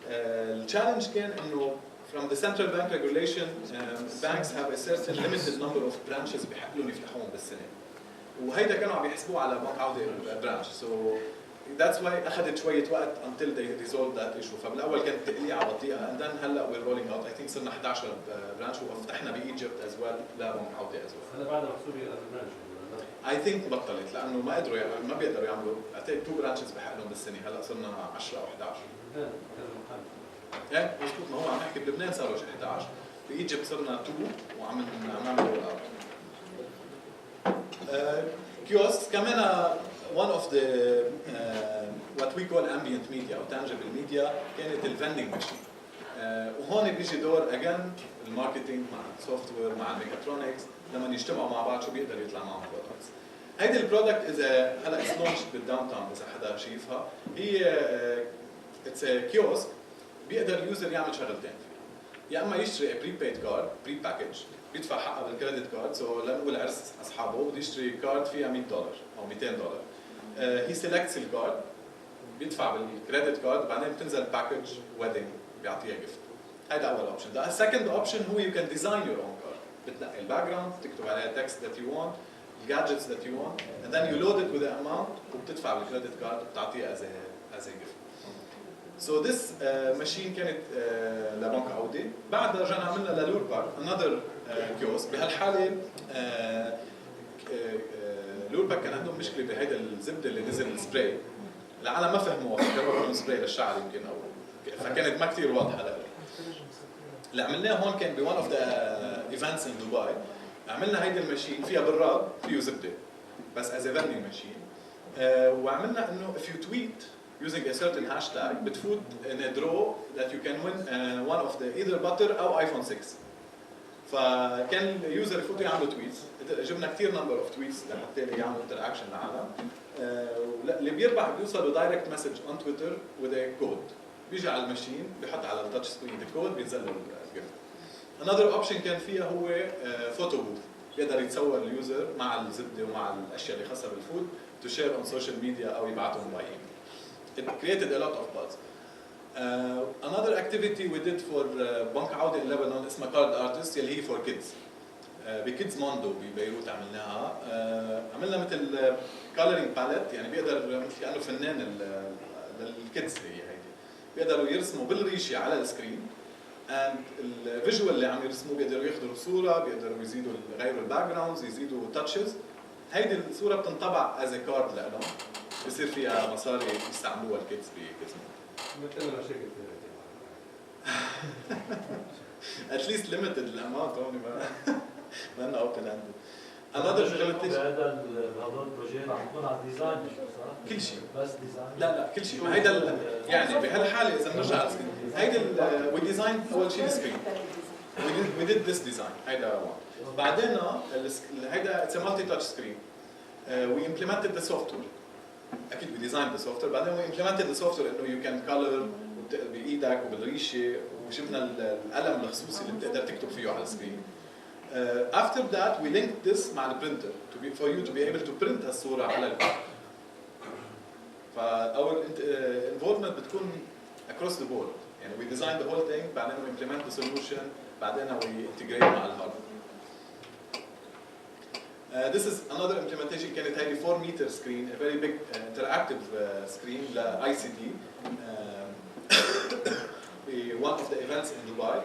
التشالنج كان انه from the central bank regulation banks have a certain limited number of branches بحق لهم يفتحوهم بالسنه، وهيدا كانوا عم يحسبوه على بنك عوده برانش. so that's why اخذت شويه وقت until they resolved that issue. فبالاول كانت تقليعه بطيئه and then هلا we're rolling out. I think صرنا 11 برانش وفتحنا بايجيبت as well لبنك عوده as well. هلا بعد محسوبه برانش I think بطلت لانه ما قدروا ما بيقدروا يعملوا I think 2 برانشز بحق لهم بالسنه. هلا صرنا 10 او 11. ايه مضبوط. ما هو عم نحكي بلبنان صاروا 11 بايجيبت صرنا 2 وعم نعمل رول اوت. كيوسك كمان one of the what we call ambient media او tangible media كانت الفندنج ماشين. وهون بيجي دور again الماركتينج مع السوفت وير مع الميكاترونكس لما يجتمعوا مع بعض شو بيقدر يطلع معهم برودكتس. هيدي البرودكت اذا هلا اتس لونش بالداون تاون اذا حدا شايفها هي اتس كيوسك بيقدر اليوزر يعمل شغلتين فيها. يا اما يشتري بريبيد كارد بري باكج بيدفع حقها بالكريدت كارد. سو لنقول عرس اصحابه بده يشتري كارد فيها $100 او $200. هي سيلكتس الكارد بيدفع بالكريدت كارد وبعدين بتنزل باكج ويدنج بيعطيها جيفت. هيدا اول اوبشن. ذا سكند اوبشن هو يو كان ديزاين يور اون كارد. بتنقي الباك جراوند تكتب عليها تكست ذات يو وانت الجادجتس ذات يو وانت and then you load it with the amount وبتدفع بالكريدت كارد وبتعطيها as a gift. So this machine كانت لبنك عودة. بعدها رجعنا عملنا للور بارك another كيوسك. بهالحالة لور بارك كان عندهم مشكلة بهيدا الزبدة اللي نزل السبراي. العالم ما فهموها فكروا انه سبراي للشعر يمكن او فكانت ما كثير واضحة لهم. اللي عملناه هون كان ب one of the events in Dubai. عملنا هيدي الماشين فيها براد فيه زبدة بس as a vending machine. وعملنا انه if you tweet using a certain hashtag بتفوت in a draw that you can win one of the either butter أو iPhone 6. فكان اليوزر يفوتوا يعملوا تويتس. جبنا كثير number of tweets لحتى يعملوا interaction للعالم. اللي بيربح بيوصلوا direct message on Twitter with a code. بيجي على الماشين بيحط على التاتش سكرين الكود بينزل له الجيفت. another option كان فيها هو فوتو بوث. بيقدر يتصور اليوزر مع الزبده ومع الاشياء اللي خاصه بالفود to share on social media او يبعثهم by email. It created a lot of buzz. Another activity we did for بنك عودة in Lebanon اسمها Card Artist يلي هي for kids. بكيدز موندو ببيروت عملناها. عملنا مثل coloring palette يعني بيقدر مثل كأنه فنان للكيدز هي هيدي. بيقدروا يرسموا بالريشة على السكرين and الفيجوال اللي عم يرسموه بيقدروا ياخذوا الصورة بيقدروا يزيدوا يغيروا الباك جراوندز يزيدوا تاتشز. هيدي الصورة بتنطبع as a card لهم. بصير فيها مصاري يستعملوها الكيدز بجسمهم. مثل مشاكل at least limited الاماونت هون ما لنا open ended. another هذا البروجي رح يكون على الديزاين صح؟ كل شيء بس ديزاين؟ لا كل شيء. هيدا يعني بهالحالة إذا بنرجع على السكرين هيدا we designed أول شيء السكرين. we did this design هيدا one. بعدين هيدا it's a multi touch screen. we implemented the software. اكيد we designed the software. بعدين we implemented the software انه you can color بايدك وبالريشه وجبنا القلم الخصوصي اللي بتقدر تكتب فيه على السكرين. after that we linked this مع البرينتر for you to be able to print الصوره على الكارد. فاول involvement بتكون across the board. يعني we designed the whole thing بعدين we implement the solution بعدين we integrate مع الهارد. This is another implementation كانت هيدي 4 meter screen, a very big interactive screen ل ICT. one of the events in Dubai.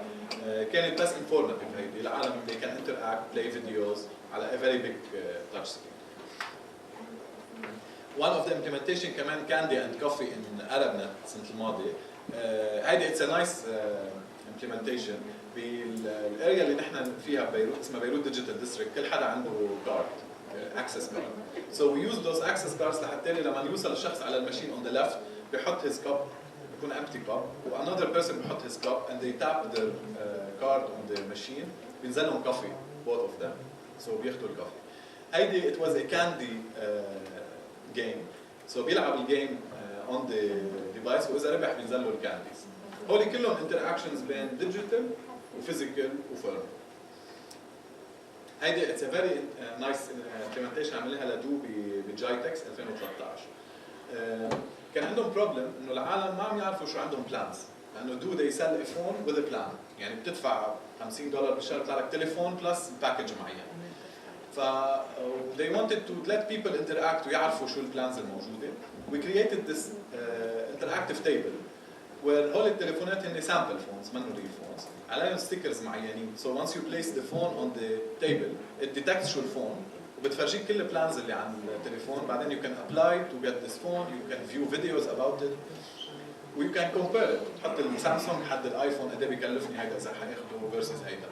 كانت بس informative هيدي العالم they can interact, play videos على a very big touch screen. One of the implementation كمان candy and coffee in ArabNet السنة الماضية. هيدي it's a nice implementation. بالاريا اللي نحن فيها ببيروت اسمها بيروت ديجيتال ديستريكت كل حدا عنده كارد اكسس كارد. So we use those access cards لحتى لما يوصل الشخص على الماشين on the left بيحط his cup بيكون empty cup و another person بيحط his cup and they tap their card on the machine بينزل لهم coffee both of them. So بياخذوا الكوفي. هيدي it was a candy game. So بيلعب الجيم on the device واذا ربح بينزل له الكانديز. هولي كلهم interactions بين digital وفيزيكال وفيرم. هيدي اتس ا فيري نايس implementation عملناها لدو بجايتكس 2013. كان عندهم بروبلم انه العالم ما عم يعرفوا شو عندهم بلانز. لانه do they sell a phone with a plan، يعني بتدفع $50 بالشهر بيطلع لك تليفون بلس باكج معين. ف they wanted to let people interact ويعرفوا شو البلانز الموجوده. We created this interactive table where هول التليفونات هن sample phones منو real phones، عليهم ستيكرز معينين. So once you place the phone on the table it detects شو الفون وبتفرجيك كل البلانز اللي عن التليفون. بعدين you can apply to get this phone, you can view videos about it و you can compare it. حط السامسونج حد الايفون قد ايه بكلفني هيدا اذا حياخده versus هيدا.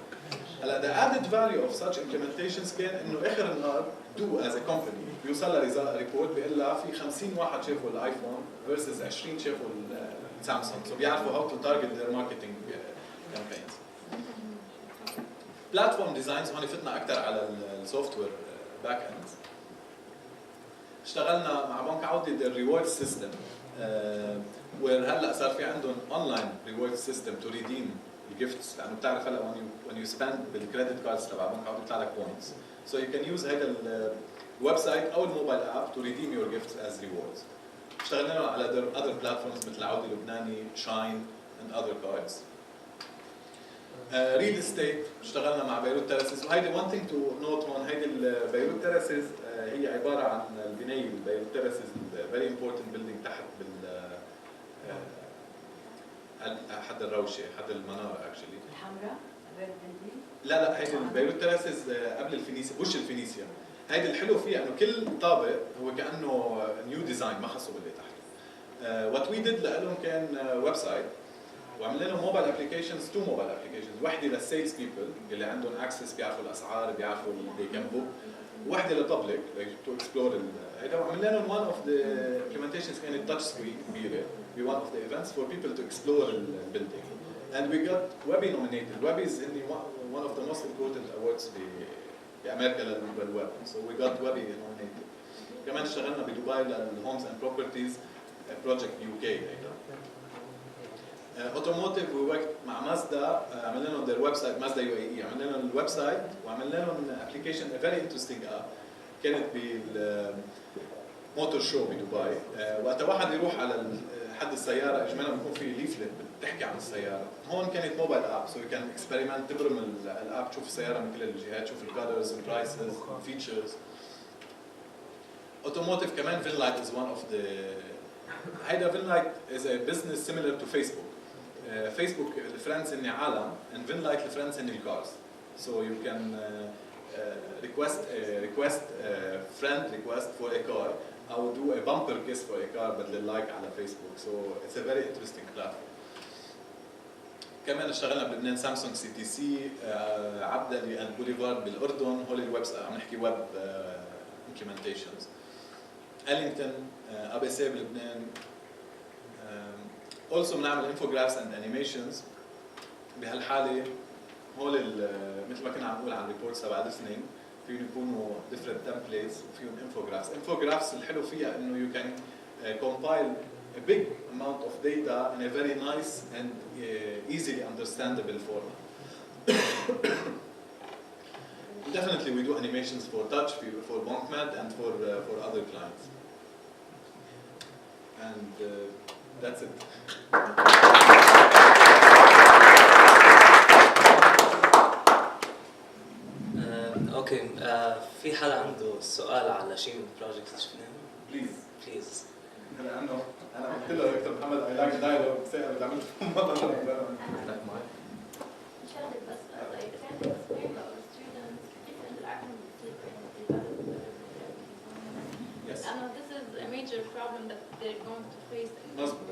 هلا the added value of such implementations كان انه اخر النهار do as a company بيوصل لها ريبورت بيقول لها في 50 واحد شافوا الايفون versus 20 شافوا السامسونج. So بيعرفوا how to target their marketing campaigns. Platform designs هون فتنا اكثر على السوفت وير باك اند. اشتغلنا مع بنك عودة الريورد سيستم وهلا صار في عندهم اونلاين ريورد سيستم تو ريديم الجيفتس، لانه بتعرف هلا when you spend بالكريدت كاردز تبع بنك عودة بيطلع لك بوينتس. So you can use هذا الويب سايت او الموبايل اب to redeem your gifts as rewards. اشتغلنا على other platforms مثل عودة لبناني، شاين and other cards. ريل استيت اشتغلنا مع بيروت تيراسز. وهيدي one thing to note هون، هيدي البيروت تيراسز هي عباره عن البنايه البيروت تيراسز very important building تحت حد الروشه حد المناره اكشلي الحمراء لا هيدي البيروت تيراسز قبل الفينيسيا، وش الفينيسيا. هيدي الحلو فيها انه كل طابق هو كانه نيو ديزاين ما خصه باللي تحته. وات وي ديد لهم كان ويب سايت وعملنا لهم موبايل ابلكيشنز، تو موبايل ابلكيشنز، وحده للسيلز بيبل اللي عندهم اكسس بيعرفوا الاسعار بيعرفوا اللي كان بوك، وحده للببليك تو اكسبلور هيدا. وعملنا لهم one of the implementations كانت تاتش سكرين كبيره ب one of the events for people to explore the building. And we got Webby nominated. Webby is in one of the most important awards بأمريكا للويب. So we got Webby nominated. كمان اشتغلنا بدبي للهومز اند بروبرتيز بروجكت UK هيدا. اوتوموتيف وقت مع مازدا عملنا لهم their ويب سايت، مازدا UAE عملنا لهم الويب سايت وعملنا لهم ابلكيشن فيري انترستينج اب كانت بالموتور شو بدبي. وقت واحد يروح على حد السياره اجمالا بيكون في ليفلت بتحكي عن السياره. هون كانت موبايل اب سو يو كان اكسبيرمنت، تبرم الاب تشوف السياره من كل الجهات، تشوف الكالرز البرايسز الفيتشرز. اوتوموتيف كمان فينلايت از one of the هيدا فينلايت is a business similar to Facebook. فيسبوك الفريندز هن عالم and فينلايت الفريندز هن الكارز. So you can request friend request for a car او do a bumper kiss for a car بدل اللايك على فيسبوك. So it's a very interesting platform. كمان اشتغلنا بلبنان سامسونج CTC، عبدلي اند بوليفارد بالاردن، هول الويب عم نحكي ويب implementations. ألينغتون ABC بلبنان. also بنعمل infographics and animations. بهالحاله هول مثل ما كنا عم نقول عن الريبورتس تبع listening فيهم يكونوا different templates وفيهم infographics الحلو فيها انه you can compile a big amount of data in a very nice and easily understandable format. Definitely we do animations for touch, for BankMed and for other clients. And that's it. اوكي في حدا عنده سؤال على شيء من البروجكت اللي شفناه؟ بليز. هلا انا قلت له دكتور محمد اي لايك دايلوج سائل اللي عملته مره شغله بس like can you explain to our students كيف interact with the Yes. I know this is a major problem that they're going to face. مظبوط.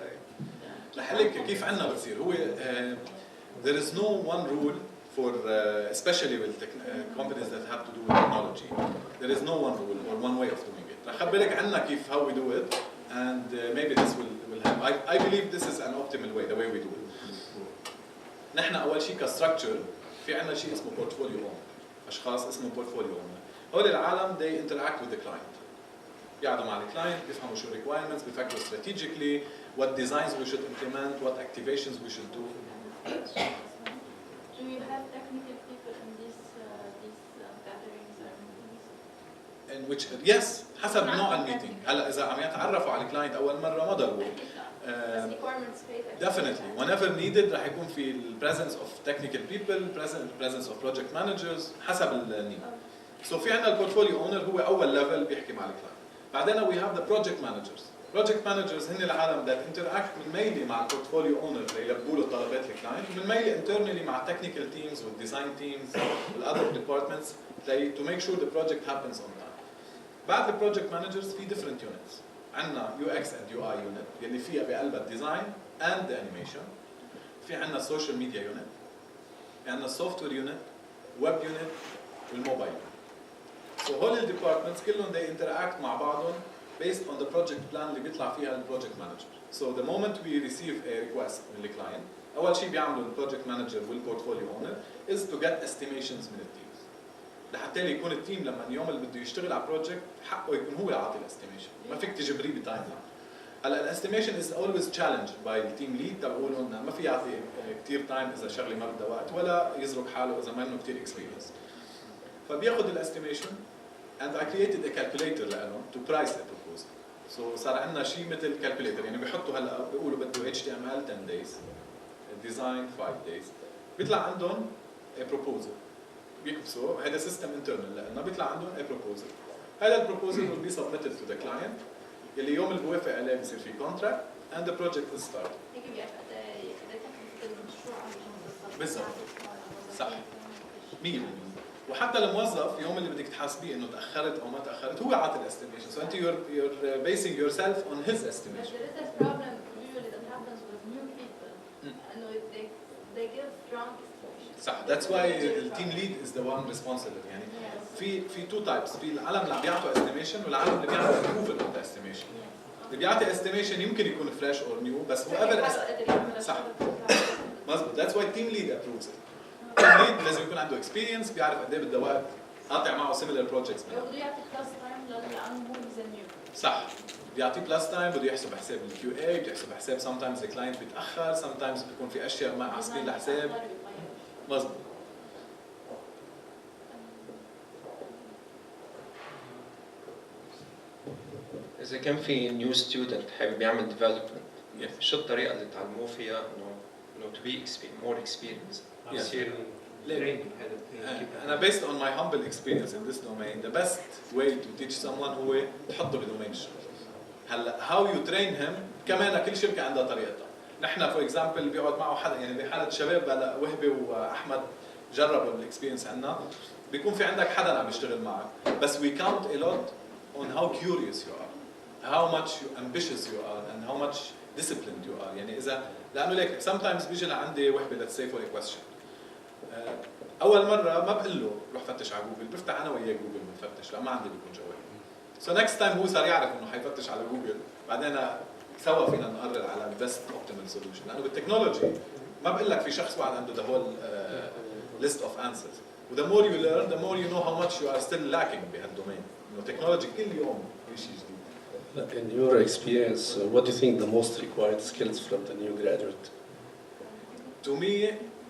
لحلك كيف عندنا بتصير هو there is no one rule for especially with companies that have to do with technology. There is no one rule or one way of doing it. رح خبرك عنا كيف how we do it and maybe this will help. I believe this is an optimal way, the way we do it. نحن أول شيء كstructure في عنا شيء اسمه portfolio owner. أشخاص اسمه portfolio owner. هول العالم they interact with the client. يقعدوا مع الكلاينت بيفهموا شو requirements بيفكروا strategically what designs we should implement, what activations we should do. Do you have technical people in these gatherings or meetings? In which yes حسب نوع الميتينج. هلا إذا عم يتعرفوا على الكلاينت أول مرة ما ضروري. بس requirements page. definitely whenever needed راح يكون في presence of technical people, presence of project managers حسب النيد. So في عندنا البورتفوليو اونر هو اول ليفل بيحكي مع الكلاينت. بعدين we have the project managers. project managers هن العالم that interact من ميلي مع البورتفوليو اونر ليلبوا له طلبات الكلاينت، ومن ميلي internally مع technical teams والdesign teams والother departments to make sure the project happens on time. بعد البروجكت مانجرز في different units. عندنا UX and UI unit يلي فيها بقلبها الديزاين and the animation. في عندنا السوشيال ميديا يونت، في عندنا السوفت وير يونت، ويب يونت، والموبايل. So هول الديبارتمنتس كلهم they interact مع بعضهم based on the project plan اللي بيطلع فيها البروجكت مانجر. So the moment we receive a request من الكلاينت، أول شيء بيعملوا البروجكت مانجر والبورتفوليو اونر is to get estimations من التيمز. لحتى يكون التيم لما اليوم اللي بده يشتغل على بروجكت حقه يكون هو يعطي الاستيميشن، ما فيك تجبريه بتايم لاين. هلا الاستيميشن از اولويز تشالنج باي التيم ليد تبعوا لهم ما في يعطي كثير تايم اذا شغله ما بدها وقت ولا يزرق حاله اذا ما له كثير اكسبيرينس. فبياخذ الاستيميشن and I created a calculator لهم to price the proposal. So صار عندنا شيء مثل calculator يعني بيحطوا هلا بيقولوا بده HTML 10 days, design 5 days. بيطلع عندهم a proposal. بيكبسوا هذا سيستم انترنال لنا بيطلع عندهم a proposal. هذا البروبوزل will be submitted to the client اللي يوم اللي بوافق عليه بصير في contract and the project is started. هيك بيعرف قد تكلفة المشروع بالضبط. صح. 100%. وحتى الموظف يوم اللي بدك تحاسبيه انه تاخرت او ما تاخرت هو عاطي الاستيميشن. So انت you're basing yourself on his estimation. But there is a problem usually that happens with new people. انه they give wrong estimations. صح. That's why the team lead is the one responsible يعني. في two types. في العالم اللي عم بيعطوا estimation والعالم اللي بيعملوا approval of the estimation. اللي بيعطي estimation يمكن يكون fresh or new بس whoever صح. مظبوط. That's why team lead approves it. team lead لازم يكون عنده experience بيعرف قد ايه بده وقت قاطع معه similar projects. بده يعطي plus time لانه هو ميزانية. صح. بيعطيه بلس تايم بده يحسب حساب الكيو اي بده يحسب حساب sometimes الكلاينت بيتاخر sometimes بيكون في اشياء ما حاسبين الحساب. مظبوط. إذا كان في نيو ستودنت حابب يعمل ديفلوبمنت، شو الطريقة اللي تعلموه فيها إنه to be more experienced؟ يصير أنا based on my humble experience in this domain the best way to teach someone هو تحطه بدومين الشغل. هلا how you train him كمان كل شركة عندها طريقتها. نحن for example بيقعد معه حدا يعني بحالة شباب هلا وهبي وأحمد جربوا الاكسبيرينس عنا بيكون في عندك حدا عم يشتغل معك بس we count a lot on how curious you are. how much ambitious you are and how much disciplined you are. يعني إذا لأنه ليك sometimes بيجي لعندي وحدة let's say for a question. أول مرة ما بقول له روح فتش على جوجل، بفتح أنا وياه جوجل بنفتش، لا ما عندي بيكون جوال. So next time هو صار يعرف إنه حيفتش على جوجل، بعدين سوا فينا نقرر على best optimal solution. لأنه بالتكنولوجي ما بقول لك في شخص واحد عنده the whole list of answers. the more you learn the more you know how much you are still lacking بهالدومين. إنه تكنولوجي كل يوم في شيء جديد. In your experience, what do you think the most required skills from the new graduate? To me,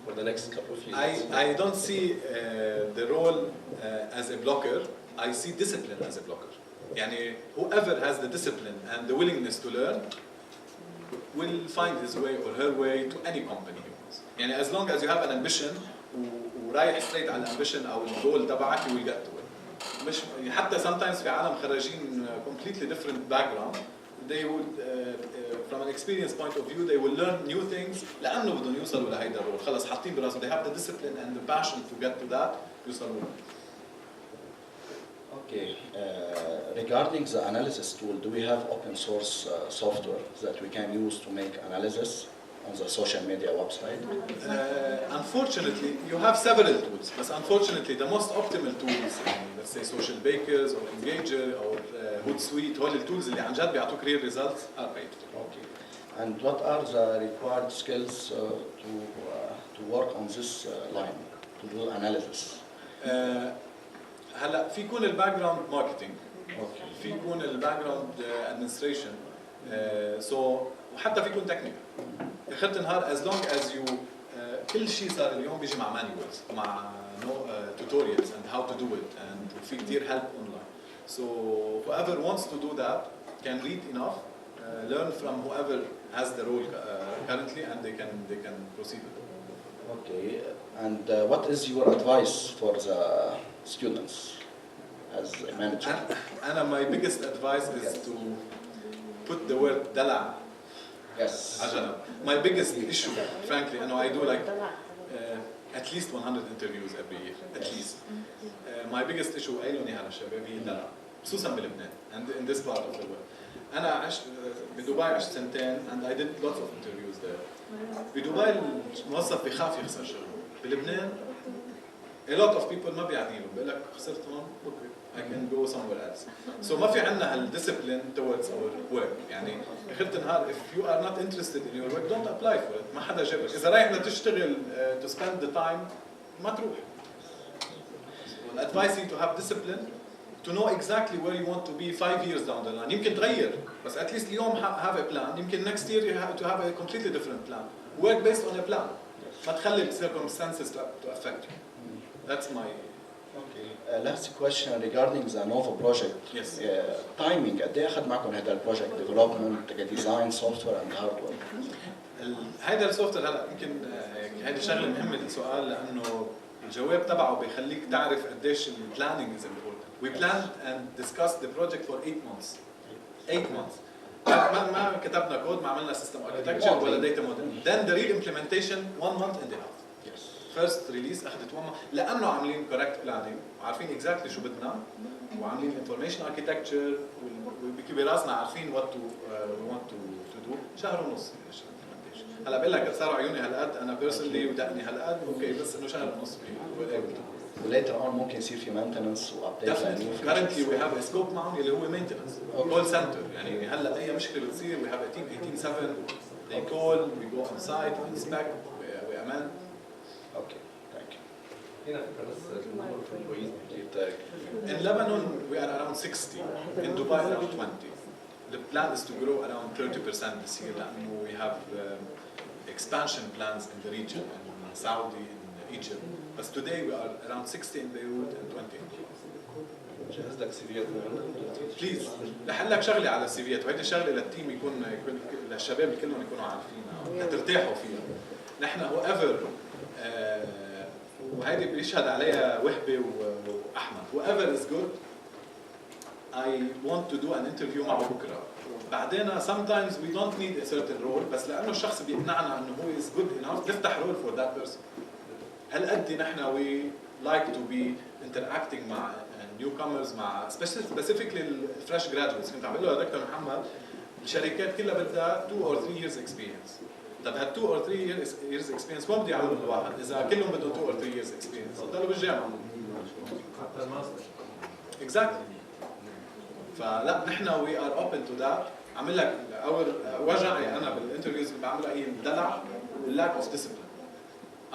for the next couple of years, I don't see the role as a blocker. I see discipline as a blocker. يعني whoever has the discipline and the willingness to learn will find his way or her way to any company he wants. يعني as long as you have an ambition ورايح straight على الامبيشن او الجول تبعك you will get to it. مش حتى sometimes في عالم خريجين completely different background they would from an experience point of view they will learn new things لأنه بدهم يوصلوا لهيدا الرول خلص حاطين براسهم they have the discipline and the passion to get to that يوصلوا. Okay, regarding the analysis tool, do we have open source software that we can use to make analysis on the social media website? Unfortunately, you have several tools, but unfortunately the most optimal tools, let's say Social Bakers or Engager or Hootsuite, all the tools اللي عن جد بيعطوك real results are paid. Okay. And what are the required skills to work on this line, to do analysis? هلا في يكون الباك جراوند ماركتينج، Okay. في يكون الباك جراوند ادمنستريشن، سو وحتى في يكون تكنيكال. اخرت النهار as long as you كل شيء صار اليوم بيجي مع مانيوالز مع tutorials and how to do it and في كثير help online. So whoever wants to do that can read enough, learn from whoever has the role currently, and they can proceed with it. Okay, and what is your advice for the students as a manager? And my biggest advice is to put the word دلع. Yes. My biggest issue, frankly, I know I do like at least 100 interviews every year, at least. My biggest issue قايلوا لي هلا شباب هي الدلع، خصوصا بلبنان and in this part of the world. أنا عشت بدبي عشت سنتين and I did lots of interviews there. بدبي الموظف بيخاف يخسر شغله، بلبنان a lot of people ما بيعني له، بيقول لك خسرت هون اوكي I can go somewhere else. So ما في عندنا هالدiscipline towards our work، يعني اخرة النهار if you are not interested in your work don't apply for it، ما حدا جابك، إذا رايح لتشتغل to spend the time ما تروح. So advice you to have discipline, to know exactly where you want to be 5 years down the line. يمكن تغير، بس at least اليوم have a plan. يمكن next year you have to have a completely different plan. Work based on a plan. ما تخلي circumstances to affect you. That's my. Okay. Last question regarding the Nova project. Yes. Timing قد ايه اخذ معكم هذا البروجكت development كديزاين سوفت وير اند هاردوير؟ هيدا السوفت وير هلا يمكن هيدي شغله مهمه السؤال لانه الجواب تبعه بيخليك تعرف قديش البلاننج از امبورتنت. We planned and discussed the project for 8 months. 8 months. ما كتبنا كود، ما عملنا system architecture ولا data model. Then the real implementation 1 month and a half. Yes. First release اخذت 1 month لانه عاملين correct planning وعارفين exactly شو بدنا وعاملين information architecture وبراسنا عارفين what to we want to do. شهر ونص implementation. هلا بقول لك صاروا عيوني هالقد انا personally ودقني هالقد اوكي بس انه شهر ونص وليتر اون ممكن يصير في مينتنس وابديت. Currently we have a scope معهم اللي هو maintenance call center. يعني هلا اي مشكله بتصير we have a team 18/7 they call we go on site we inspect we amend. اوكي ثانك يو. هنا فكره بس النمبر في كويس بكليرتاج. In Lebanon we are around 60, in Dubai around 20. The plan is to grow around 30% this year لأنه we have expansion plans in the region in Saudi, in Egypt. But today we are around 60 in Beirut and 20 in Dubai. جهز لك سيفيات من عندك؟ بليز رح اقول لك شغله على السيفيات وهيدي شغله للتيم يكون للشباب كلهم يكونوا عارفينها ترتاحوا فيها. نحن هو ايفر وهيدي بيشهد عليها وهبه واحمد هو ايفر از جود I want to do an interview معه بكره. بعدين sometimes we don't need a certain role بس لانه الشخص بيقنعنا انه هو is good enough نفتح role for that person. هالقد نحن we like to be interacting مع newcomers مع specifically fresh graduates. كنت عم بقول له يا دكتور محمد الشركات كلها بدها 2 or 3 years experience. طب هال 2 or 3 years experience وين بده يعملوا الواحد؟ إذا كلهم بدهم 2 or 3 years experience بضلوا بالجامعة. حتى الماستر. Exactly. فلا نحن we are open to that. عمل لك أول وجعي أنا بالانترفيوز اللي بعملها هي الدلع والlack of discipline.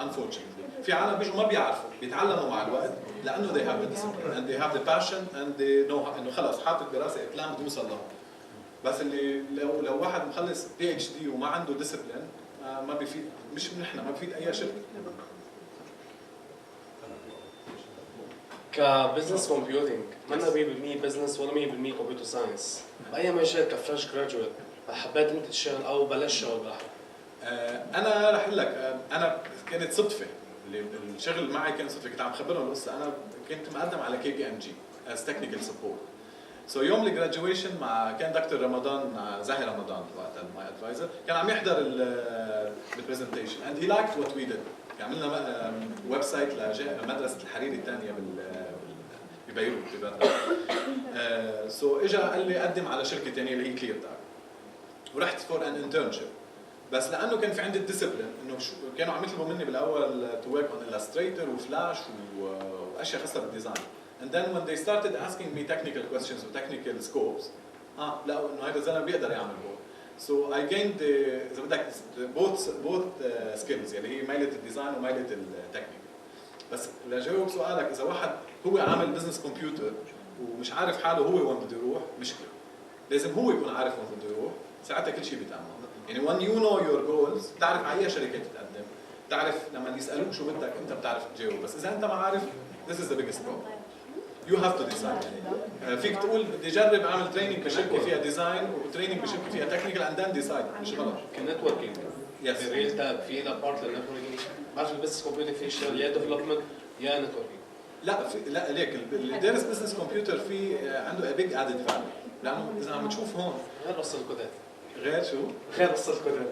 Unfortunately. في عالم بيجوا ما بيعرفوا بيتعلموا مع الوقت لانه they have the discipline and they have the passion and they know انه خلص حاطط براسي بلان بدي اوصل له. بس اللي لو واحد مخلص PhD وما عنده discipline ما بيفيد مش نحن ما بيفيد اي شركه. كبزنس كومبيوتنج ما 100% بزنس ولا 100% كمبيوتر ساينس. باي ما شركه فريش جراجويت حبيت انت تشتغل او بلشت شغل براحتك؟ انا رح اقول لك انا كانت صدفه الشغل معي كان صدفه كنت عم خبرهم القصه. انا كنت مقدم على KPMG as technical support. So يوم الجراديويشن مع كان دكتور رمضان مع زاهي رمضان وقتها ماي ادفايزر كان عم يحضر البرزنتيشن and he liked what we did. عملنا ويب سايت لمدرسه الحريري الثانيه ببيروت ببغداد. سو اجى قال لي قدم على شركه ثانيه اللي هي كليرتاج ورحت فور ان انترنشيب. بس لانه كان في عندي الديسبلين انه كانوا عم يطلبوا مني بالاول تو ورك اون illustrator وفلاش واشياء خاصه بالديزاين. And then when they started asking me technical questions or technical scopes لقوا انه هذا الزلمه بيقدر يعمل هو. So I gained اذا بدك both skills يعني هي ميله الديزاين وميله التكنيكال. بس لجاوب سؤالك اذا واحد هو عامل بزنس كمبيوتر ومش عارف حاله هو وين بده يروح مشكله. لازم هو يكون عارف وين بده يروح ساعتها كل شيء بيتعمل. يعني when you know your goals بتعرف على اي شركه تتقدم، بتعرف لما يسالوك شو بدك انت بتعرف تجاوب. بس اذا انت ما عارف this is the biggest problem. يو هاف تو ديسايد يعني فيك تقول بدي اجرب اعمل تريننج بشركه فيها ديزاين وتريننج بشركه فيها تكنيكال اند ذن ديسايد مش غلط. كنتوركينج يس في الريل تاج في له بارت للنتوركينج. بعرف البزنس كومبيوتر في شغل يا ديفلوبمنت يا نتوركينج. لا ليك اللي دارس بزنس كمبيوتر في عنده بيج ادد فاليو لانه اذا عم تشوف هون غير رص الكودات. غير شو؟ غير رص الكودات.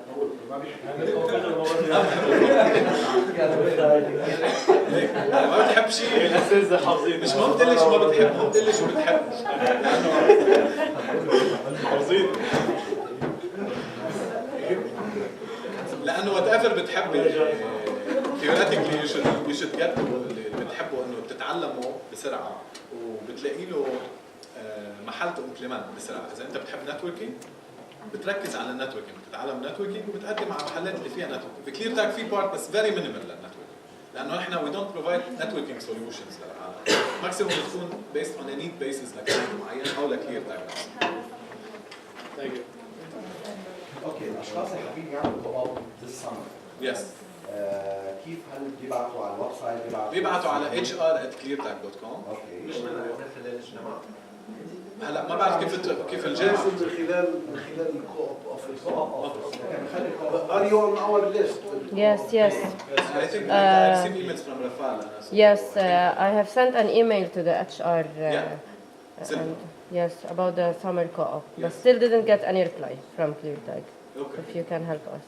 ما بتحب شيء الاساتذه حافظين مش مهم تقول لي شو ما بتحب مهم تقول لي شو بتحب حافظين. لانه وات ايفر بتحب theoretically you should get اللي بتحبه انه بتتعلمه بسرعه وبتلاقي له محل تمبلمنت بسرعه. اذا انت بتحب نتوركينج بتركز على النتوركينج بتتعلم نتوركينج وبتقدم على محلات اللي فيها نتوركينج. بكلير تاج في بارت بس فيري مينيمال للنتوركينج لانه احنا وي دونت بروفايد نتوركينج سوليوشنز للعالم. ماكسيموم بتكون بيست اون ا نيد بيسز لكلاينت معين او لكلير تاج. اوكي الاشخاص اللي حابين يعملوا كوب ذس سمر يس كيف هل بيبعتوا على الويب سايت بيبعتوا على hr@cleartag.com. اوكي ليش من خلال الجامعة؟ هلا ما بعرف كيف الجهه من خلال الكوب اوفيس Are you on our list? Yes. I think I received emails from Rafal. Yes, I have sent an email to the HR. And yes, about the summer co-op, but still didn't get any reply from Cleartag. Okay. If you can help us.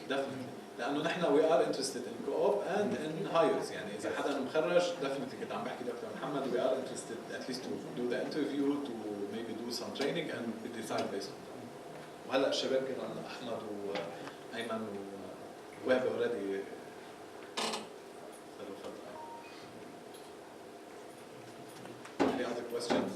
Definitely. لأنه نحن we are interested in co-op and in hires يعني إذا حدا مخرج definitely كنت عم بحكي دكتور محمد we are interested at least to do the interview to maybe do some training and we decide based on that. وهلا الشباب كمان أحمد وأيمن ووهبي already صاروا فترة. Any other questions?